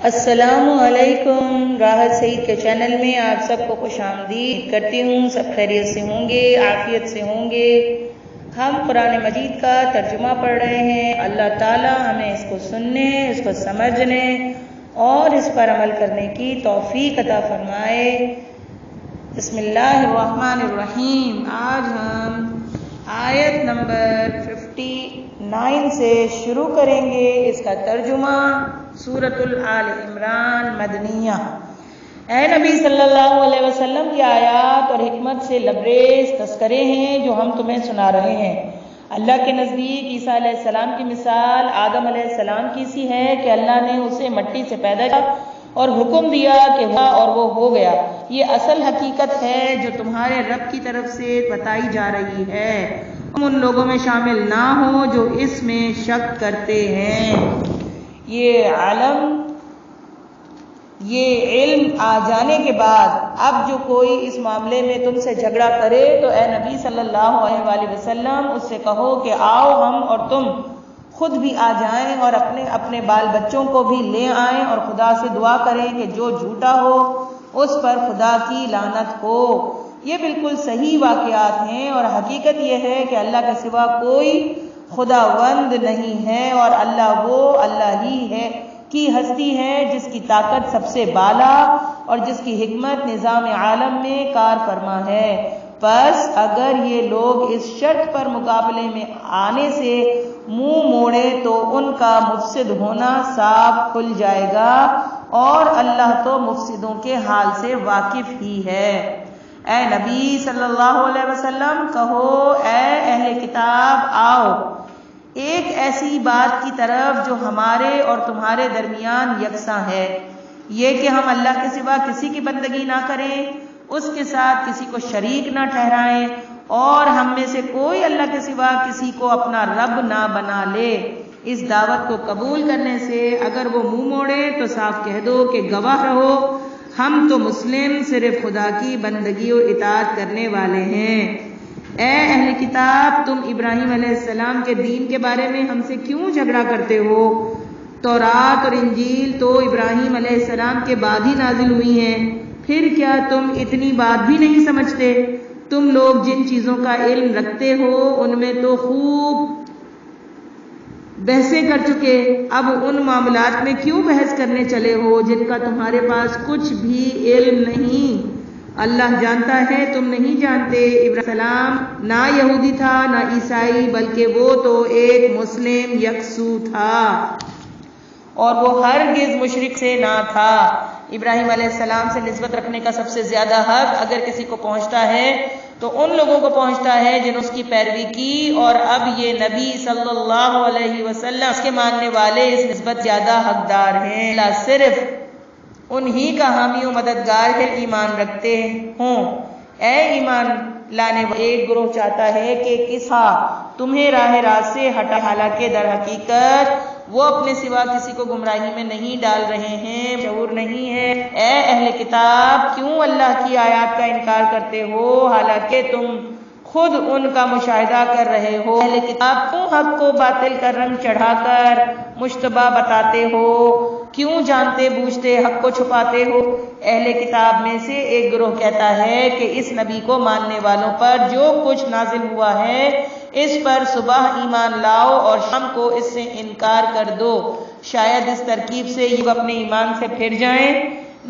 السلام علیکم۔ راحت سعید کے چینل میں آپ سب کو خوش آمدید کرتی ہوں۔ سب خیریت سے ہوں گے، عافیت سے ہوں گے۔ ہم قرآن مجید کا ترجمہ پڑھ رہے ہیں۔ اللہ تعالیٰ ہمیں اس کو سننے، اس کو سمجھنے اور اس پر عمل کرنے کی توفیق عطا فرمائے۔ بسم اللہ الرحمن الرحیم۔ آج ہم آیت نمبر 59 سے شروع کریں گے۔ اس کا ترجمہ سورۃ آل عمران مدنیہ۔ اے نبی صلی اللہ علیہ وسلم کی آیات اور حکمت سے لبریز تذکرے ہیں جو ہم تمہیں سنا رہے ہیں۔ اللہ کے نزدیک عیسیٰ علیہ السلام کی مثال آدم علیہ السلام کی سی ہے کہ اللہ نے اسے مٹی سے پیدا کیا اور حکم دیا کہ ہو اور وہ ہو گیا۔ یہ اصل حقیقت ہے جو تمہارے رب کی طرف سے بتائی جا رہی ہے۔ تم ان لوگوں میں شامل نہ ہو جو اس میں شک کرتے ہیں۔ یہ علم آ جانے کے بعد اب جو کوئی اس معاملے میں تم سے جھگڑا کرے تو اے نبی صلی اللہ علیہ وآلہ وسلم اس سے کہو کہ آؤ ہم اور تم خود بھی آ جائیں اور اپنے اپنے بال بچوں کو بھی لے آئیں اور خدا سے دعا کریں کہ جو جھوٹا ہو اس پر خدا کی لعنت ہو۔ یہ بالکل صحیح واقعات ہیں اور حقیقت یہ ہے کہ اللہ کے سوا کوئی خداوند نہیں ہے اور اللہ ہی ہے کی ہستی ہے جس کی طاقت سب سے بالا اور جس کی حکمت نظام عالم میں کار فرما ہے۔ پس اگر یہ لوگ اس شرط پر مقابلے میں آنے سے منہ موڑے تو ان کا مفسد ہونا صاف کھل جائے گا اور اللہ تو مفسدوں کے حال سے واقف ہی ہے۔ اے نبی صلی اللہ علیہ وسلم کہو اے اہل کتاب آؤ ایک ایسی بات کی طرف جو ہمارے اور تمہارے درمیان یکساں ہے، یہ کہ ہم اللہ کے سوا کسی کی بندگی نہ کریں، اس کے ساتھ کسی کو شریک نہ ٹھہرائیں اور ہم میں سے کوئی اللہ کے سوا کسی کو اپنا رب نہ بنا لے۔ اس دعوت کو قبول کرنے سے اگر وہ منہ موڑے تو صاف کہہ دو کہ گواہ رہو ہم تو مسلم صرف خدا کی بندگی و اطاعت کرنے والے ہیں۔ اے اہل کتاب تم ابراہیم علیہ السلام کے دین کے بارے میں ہم سے کیوں جھگڑا کرتے ہو؟ تورات اور انجیل تو ابراہیم علیہ السلام کے بعد ہی نازل ہوئی ہیں، پھر کیا تم اتنی بات بھی نہیں سمجھتے؟ تم لوگ جن چیزوں کا علم رکھتے ہو ان میں تو خوب بحثیں کر چکے، اب ان معاملات میں کیوں بحث کرنے چلے ہو جن کا تمہارے پاس کچھ بھی علم نہیں؟ اللہ جانتا ہے تم نہیں جانتے۔ ابراہیم السلام نہ یہودی تھا نہ عیسائی بلکہ وہ تو ایک مسلم یکسو تھا اور وہ ہرگز مشرک سے نہ تھا۔ ابراہیم علیہ السلام سے نسبت رکھنے کا سب سے زیادہ حق اگر کسی کو پہنچتا ہے تو ان لوگوں کو پہنچتا ہے جن اس کی پیروی کی، اور اب یہ نبی صلی اللہ علیہ وسلم اس کے ماننے والے اس نسبت زیادہ حقدار ہیں۔ اللہ صرف انہی کا حامی و مددگار ہے ایمان رکھتے ہوں۔ اے ایمان لانے والے، ایک گروہ چاہتا ہے کہ تمہیں راہ راست سے ہٹا، حالانکہ در حقیقت وہ اپنے سوا کسی کو گمراہی میں نہیں ڈال رہے ہیں، شعور نہیں ہے۔ اے اہل کتاب کیوں اللہ کی آیات کا انکار کرتے ہو حالانکہ تم خود ان کا مشاہدہ کر رہے ہو؟ اہل کتاب کیوں حق کو باطل کا رنگ چڑھا کر مشتبہ بتاتے ہو؟ کیوں جانتے بوجھتے حق کو چھپاتے ہو؟ اہل کتاب میں سے ایک گروہ کہتا ہے کہ اس نبی کو ماننے والوں پر جو کچھ نازل ہوا ہے اس پر صبح ایمان لاؤ اور شام کو اس سے انکار کر دو، شاید اس ترکیب سے یہ اپنے ایمان سے پھر جائیں۔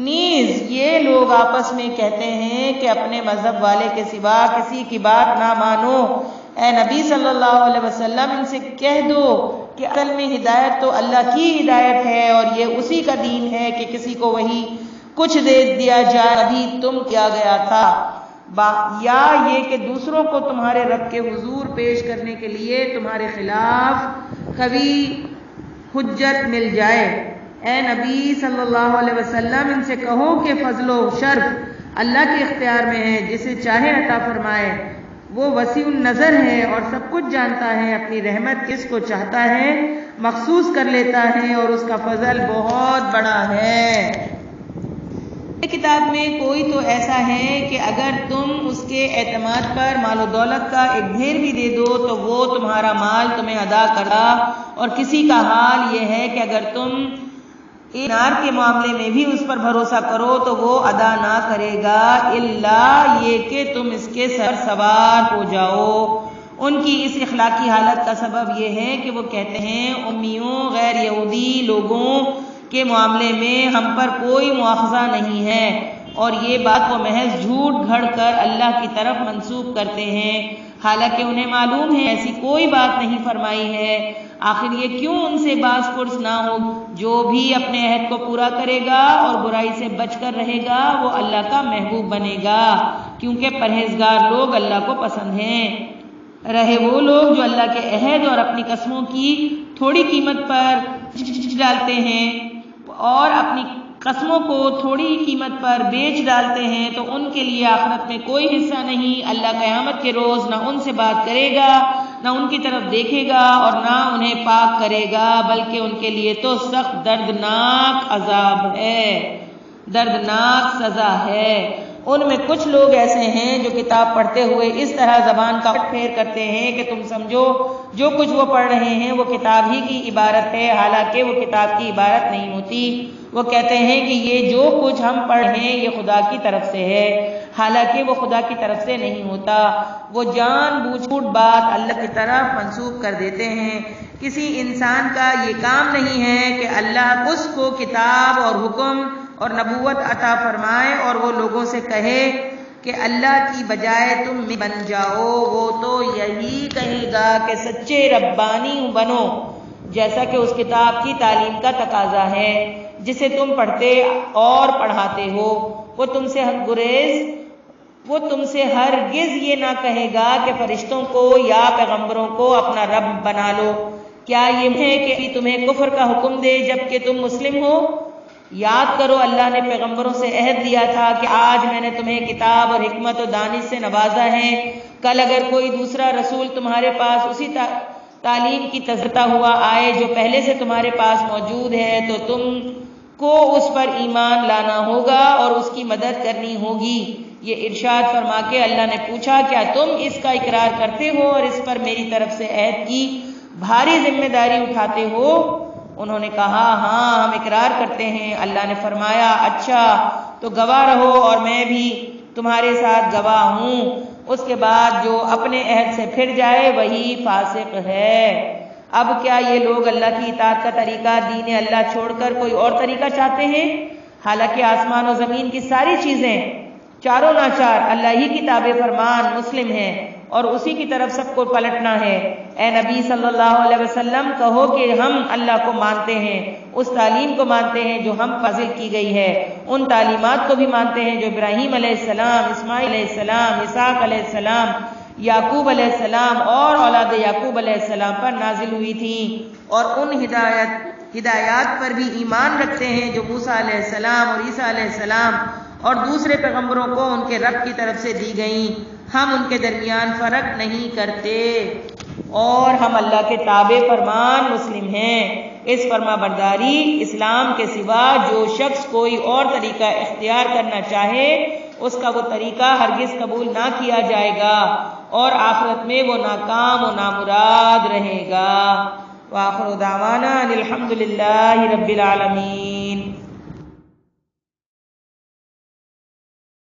نیز یہ لوگ آپس میں کہتے ہیں کہ اپنے مذہب والے کے سوا کسی کی بات نہ مانو۔ اے نبی صلی اللہ علیہ وسلم ان سے کہہ دو کہ اصل میں ہدایت تو اللہ کی ہدایت ہے اور یہ اسی کا دین ہے کہ کسی کو وہی کچھ دے دیا جائے ابھی تم کیا گیا تھا، یا یہ کہ دوسروں کو تمہارے رب کے حضور پیش کرنے کے لیے تمہارے خلاف قوی حجت مل جائے۔ اے نبی صلی اللہ علیہ وسلم ان سے کہو کہ فضل و شرف اللہ کے اختیار میں ہے، جسے چاہے عطا فرمائے، وہ وسیع النظر ہے اور سب کچھ جانتا ہے، اپنی رحمت کس کو چاہتا ہے مخصوص کر لیتا ہے اور اس کا فضل بہت بڑا ہے۔ کتاب میں کوئی تو ایسا ہے کہ اگر تم اس کے اعتماد پر مال و دولت کا ایک ڈھیر بھی دے دو تو وہ تمہارا مال تمہیں ادا کرا، اور کسی کا حال یہ ہے کہ اگر تم نار کے معاملے میں بھی اس پر بھروسہ کرو تو وہ ادا نہ کرے گا الا یہ کہ تم اس کے سر سوار ہو جاؤ۔ ان کی اس اخلاقی حالت کا سبب یہ ہے کہ وہ کہتے ہیں امیوں غیر یہودی لوگوں کے معاملے میں ہم پر کوئی مواخذہ نہیں ہے، اور یہ بات وہ محض جھوٹ گھڑ کر اللہ کی طرف منسوب کرتے ہیں، حالانکہ انہیں معلوم ہے ایسی کوئی بات نہیں فرمائی ہے۔ آخر یہ کیوں ان سے باز پرس نہ ہو؟ جو بھی اپنے عہد کو پورا کرے گا اور برائی سے بچ کر رہے گا وہ اللہ کا محبوب بنے گا، کیونکہ پرہیزگار لوگ اللہ کو پسند ہیں۔ رہے وہ لوگ جو اللہ کے عہد اور اپنی قسموں کی تھوڑی قیمت پر ڈالتے ہیں اور اپنی قسموں کو تھوڑی قیمت پر بیچ ڈالتے ہیں تو ان کے لیے آخرت میں کوئی حصہ نہیں۔ اللہ قیامت کے روز نہ ان سے بات کرے گا، نہ ان کی طرف دیکھے گا اور نہ انہیں پاک کرے گا، بلکہ ان کے لیے تو سخت دردناک عذاب ہے، دردناک سزا ہے۔ ان میں کچھ لوگ ایسے ہیں جو کتاب پڑھتے ہوئے اس طرح زبان کا پھیر کرتے ہیں کہ تم سمجھو جو کچھ وہ پڑھ رہے ہیں وہ کتاب ہی کی عبارت ہے، حالانکہ وہ کتاب کی عبارت نہیں ہوتی۔ وہ کہتے ہیں کہ یہ جو کچھ ہم پڑھ رہے ہیں یہ خدا کی طرف سے ہے، حالانکہ وہ خدا کی طرف سے نہیں ہوتا۔ وہ جان بوجھ بات اللہ کی طرف منسوب کر دیتے ہیں۔ کسی انسان کا یہ کام نہیں ہے کہ اللہ اس کو کتاب اور حکم اور نبوت عطا فرمائے اور وہ لوگوں سے کہے کہ اللہ کی بجائے تم بن جاؤ۔ وہ تو یہی کہے گا کہ سچے ربانی بنو، جیسا کہ اس کتاب کی تعلیم کا تقاضا ہے جسے تم پڑھتے اور پڑھاتے ہو۔ وہ تم سے ہرگز یہ نہ کہے گا کہ فرشتوں کو یا پیغمبروں کو اپنا رب بنا لو۔ کیا یہ ہے کہ تمہیں کفر کا حکم دے جبکہ تم مسلم ہو؟ یاد کرو اللہ نے پیغمبروں سے عہد لیا تھا کہ آج میں نے تمہیں کتاب اور حکمت و دانش سے نوازا ہے، کل اگر کوئی دوسرا رسول تمہارے پاس اسی تعلیم کی تزکیہ ہوا آئے جو پہلے سے تمہارے پاس موجود ہے تو تم کو اس پر ایمان لانا ہوگا اور اس کی مدد کرنی ہوگی۔ یہ ارشاد فرما کے اللہ نے پوچھا کیا تم اس کا اقرار کرتے ہو اور اس پر میری طرف سے عہد کی بھاری ذمہ داری اٹھاتے ہو؟ انہوں نے کہا ہاں ہم اقرار کرتے ہیں۔ اللہ نے فرمایا اچھا تو گواہ رہو اور میں بھی تمہارے ساتھ گواہ ہوں۔ اس کے بعد جو اپنے عہد سے پھر جائے وہی فاسق ہے۔ اب کیا یہ لوگ اللہ کی اطاعت کا طریقہ دین اللہ چھوڑ کر کوئی اور طریقہ چاہتے ہیں؟ حالانکہ آسمان و زمین کی ساری چیزیں چاروں ناچار اللہ ہی کی تابع فرمان مسلم ہیں اور اسی کی طرف سب کو پلٹنا ہے۔ اے نبی صلی اللہ علیہ وسلم کہو کہ ہم اللہ کو مانتے ہیں، اس تعلیم کو مانتے ہیں جو ہم فاضل کی گئی ہے، ان تعلیمات کو بھی مانتے ہیں جو ابراہیم علیہ السلام، اسماعیل علیہ السلام، اسحاق علیہ السلام، یعقوب علیہ السلام اور اولاد یعقوب علیہ السلام پر نازل ہوئی تھی، اور ان ہدایات پر بھی ایمان رکھتے ہیں جو موسیٰ علیہ السلام اور عیسیٰ علیہ السلام اور دوسرے پیغمبروں کو ان کے رب کی طرف سے دی گئیں۔ ہم ان کے درمیان فرق نہیں کرتے اور ہم اللہ کے تابع فرمان مسلم ہیں۔ اس فرما برداری اسلام کے سوا جو شخص کوئی اور طریقہ اختیار کرنا چاہے اس کا وہ طریقہ ہرگز قبول نہ کیا جائے گا اور آخرت میں وہ ناکام و نامراد رہے گا۔ وآخر دعوانا الحمد للہ رب العالمین۔